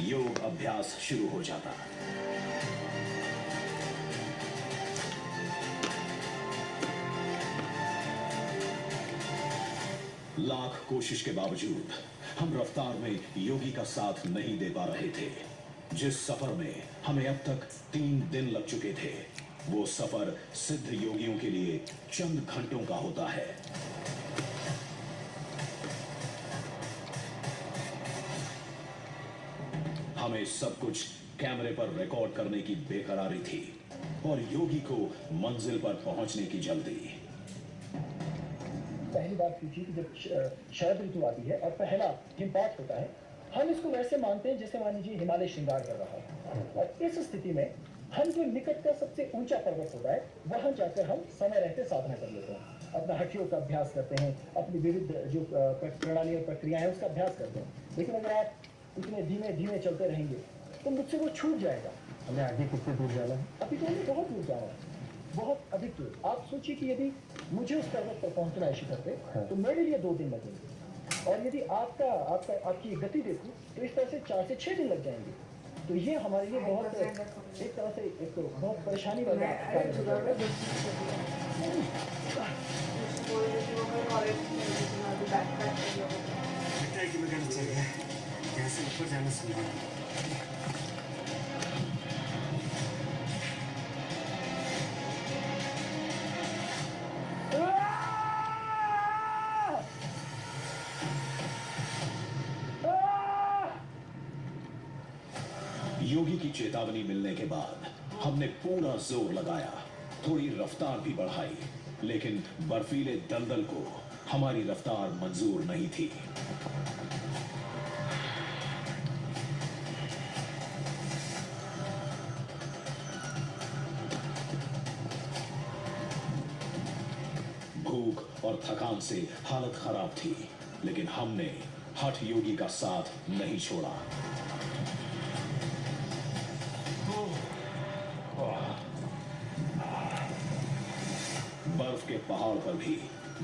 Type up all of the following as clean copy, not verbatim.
योग अभ्यास शुरू हो जाता। लाख कोशिश के बावजूद हम रफ्तार में योगी का साथ नहीं दे पा रहे थे। जिस सफर में हमें अब तक 3 दिन लग चुके थे, वो सफर सिद्ध योगियों के लिए चंद घंटों का होता है। हमें सब कुछ कैमरे पर रिकॉर्ड करने की बेकरारी थी और योगी को मंजिल पर पहुंचने की जल्दी। पहली बात पूछी कि जब शरद ऋतु आती है और पहला हिमपात होता है, हम इसको वैसे मानते हैं जैसे मान लीजिए हिमालय श्रृंगार कर रहा है, और इस स्थिति में हम जो निकट का सबसे ऊंचा पर्वत होता है वहां जाकर हम समय रहते साधना कर लेते हैं, अपना हठियों का अभ्यास करते हैं, अपनी विविध जो प्रणाली और प्रक्रिया है उसका अभ्यास करते हैं। लेकिन अगर आप इतने धीमे धीमे चलते रहेंगे तो मुझसे वो छूट जाएगा। हमें आगे कितने दूर जाना है? अभी तो हमें बहुत दूर जाना है, बहुत अधिक दूर। आप सोचिए कि यदि मुझे उस पर्वत पर पहुंचना है शिखर पे, तो मेरे लिए 2 दिन लगेंगे, और यदि आपकी गति देखूं तो इस तरह से 4 से 6 दिन लग जाएंगे। तो ये हमारे लिए बहुत एक तरह से एक बहुत परेशानी वाला कार्य हो जाएगा। कैसे ऊपर जाना सुना योगी की चेतावनी मिलने के बाद हमने पूरा जोर लगाया, थोड़ी रफ्तार भी बढ़ाई, लेकिन बर्फीले दलदल को हमारी रफ्तार मंजूर नहीं थी। भूख और थकान से हालत खराब थी, लेकिन हमने हठ योगी का साथ नहीं छोड़ा। बर्फ के पहाड़ पर भी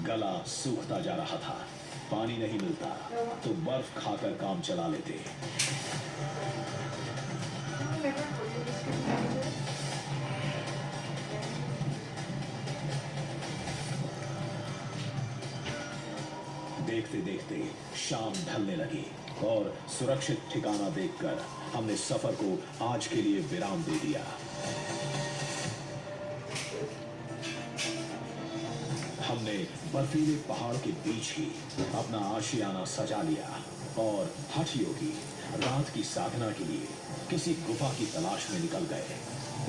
गला सूखता जा रहा था। पानी नहीं मिलता तो बर्फ खाकर काम चला लेते। देखते देखते शाम ढलने लगी और सुरक्षित ठिकाना देखकर हमने सफर को आज के लिए विराम दे दिया। हमने बर्फीले पहाड़ के बीच ही अपना आशियाना सजा लिया और हठ योगी रात की साधना के लिए किसी गुफा की तलाश में निकल गए,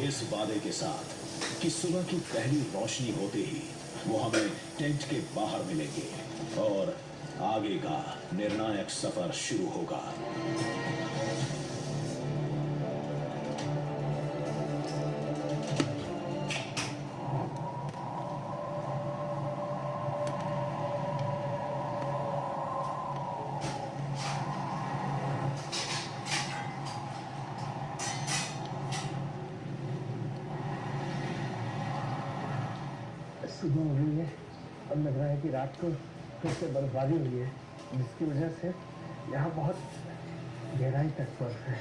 इस वादे के साथ कि सुबह की पहली रोशनी होते ही वो हमें टेंट के बाहर मिलेंगे और आगे का निर्णायक सफर शुरू होगा। सुबह हो रही है, अब लग रहा है कि रात को फिर से बर्फबारी हुई है, जिसकी वजह से यहाँ बहुत गहराई तक बर्फ है।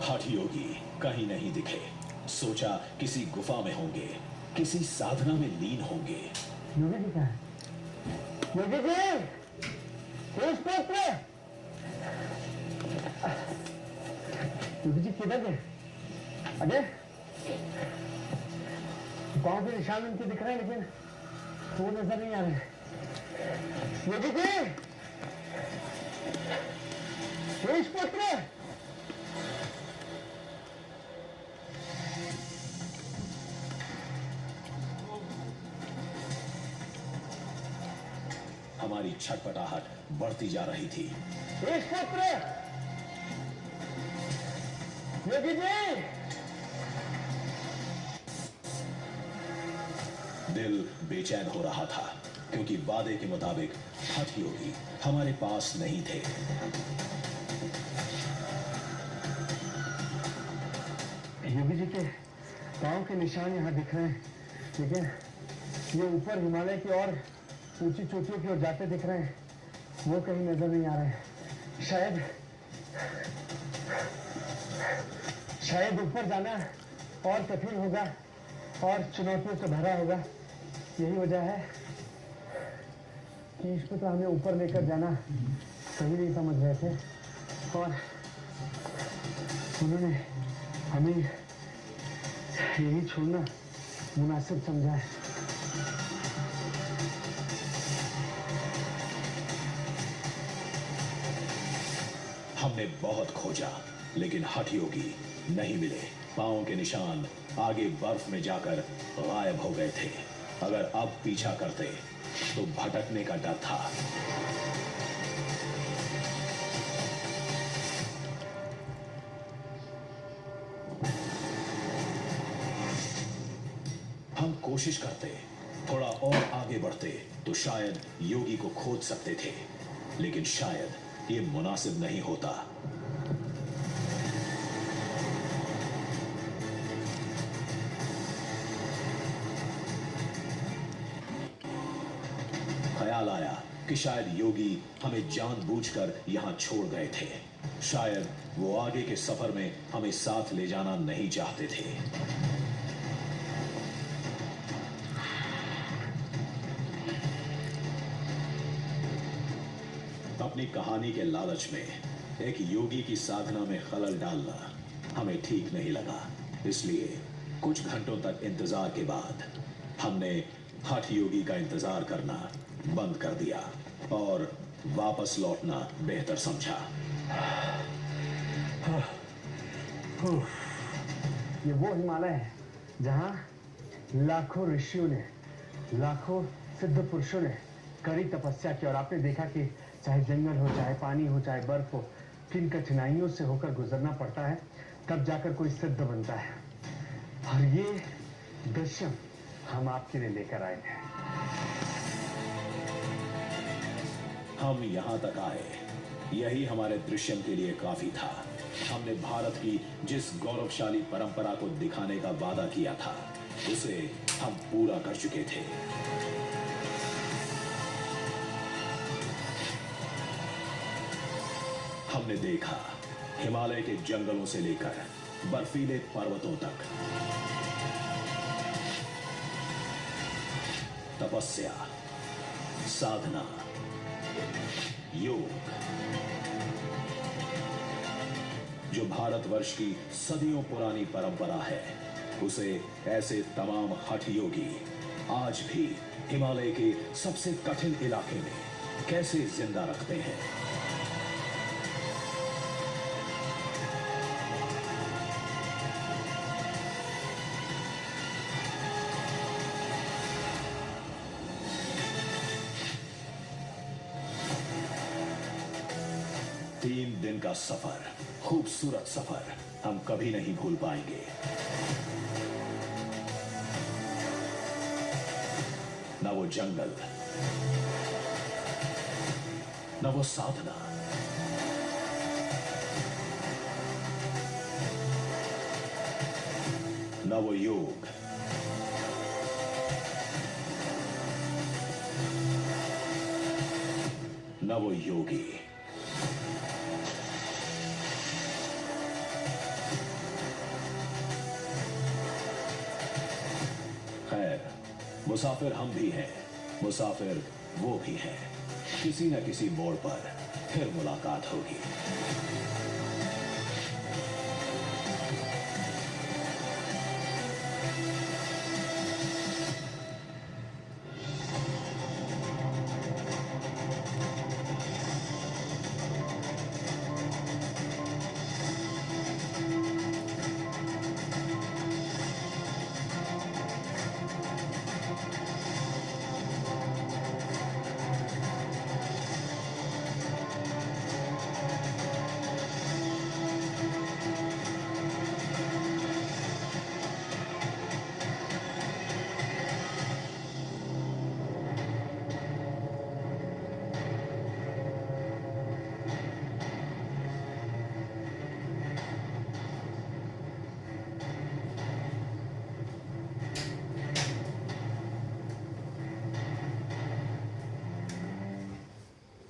हठ योगी कहीं नहीं दिखे। सोचा किसी गुफा में होंगे, किसी साधना में लीन होंगे। योगी जी कहाँ है? योगी जी! योगी जी किधर गए? अरे गांव के निशान उनके दिख रहे हैं, लेकिन वो नजर नहीं आ रहे। योगी जी! पुत्र! हमारी छटपटाहट बढ़ती जा रही थी। पुत्र! योगी जी! दिल बेचैन हो रहा था क्योंकि वादे के मुताबिक हठ योगी हमारे पास नहीं थे। योगी जी के पांव के निशान यहाँ दिख रहे हैं, लेकिन ये ऊपर हिमालय की और ऊंची चोटियों की ओर जाते दिख रहे हैं। वो कहीं नजर नहीं आ रहे। शायद ऊपर जाना और कठिन होगा और चुनौतियों से भरा होगा। यही वजह है कि इसको तो हमें ऊपर लेकर जाना सही नहीं समझ रहे थे और उन्होंने हमें यही छोड़ना मुनासिब समझा है। हमने बहुत खोजा लेकिन हठयोगी नहीं मिले। पांव के निशान आगे बर्फ में जाकर गायब हो गए थे। अगर अब पीछा करते तो भटकने का डर था। हम कोशिश करते, थोड़ा और आगे बढ़ते तो शायद योगी को खोज सकते थे, लेकिन शायद ये मुनासिब नहीं होता। ख्याल आया कि शायद योगी हमें जानबूझकर यहां छोड़ गए थे। शायद वो आगे के सफर में हमें साथ ले जाना नहीं चाहते थे। अपनी कहानी के लालच में एक योगी की साधना में खलल डालना हमें ठीक नहीं लगा। इसलिए कुछ घंटों तक इंतजार के बाद हमने हठ योगी का इंतजार करना बंद कर दिया और वापस लौटना बेहतर समझा। ये वो हिमालय है जहां लाखों ऋषियों ने, लाखों सिद्ध पुरुषों ने कड़ी तपस्या की और आपने देखा कि चाहे जंगल हो, चाहे पानी हो, चाहे बर्फ हो, किन कठिनाइयों से होकर गुजरना पड़ता है, तब जाकर कोई सिद्ध बनता है। और ये दृश्य हम आपके लिए लेकर आए हैं। हम यहां तक आए, यही हमारे दृश्यम के लिए काफी था। हमने भारत की जिस गौरवशाली परंपरा को दिखाने का वादा किया था, उसे हम पूरा कर चुके थे। हमने देखा हिमालय के जंगलों से लेकर बर्फीले पर्वतों तक तपस्या, साधना, योग, जो भारतवर्ष की सदियों पुरानी परंपरा है, उसे ऐसे तमाम हठ योगी आज भी हिमालय के सबसे कठिन इलाके में कैसे जिंदा रखते हैं। तीन दिन का सफर, खूबसूरत सफर हम कभी नहीं भूल पाएंगे। न वो जंगल, न वो साधना, न वो योग, न वो योगी। खैर, मुसाफिर हम भी हैं, मुसाफिर वो भी हैं। किसी न किसी मोड़ पर फिर मुलाकात होगी।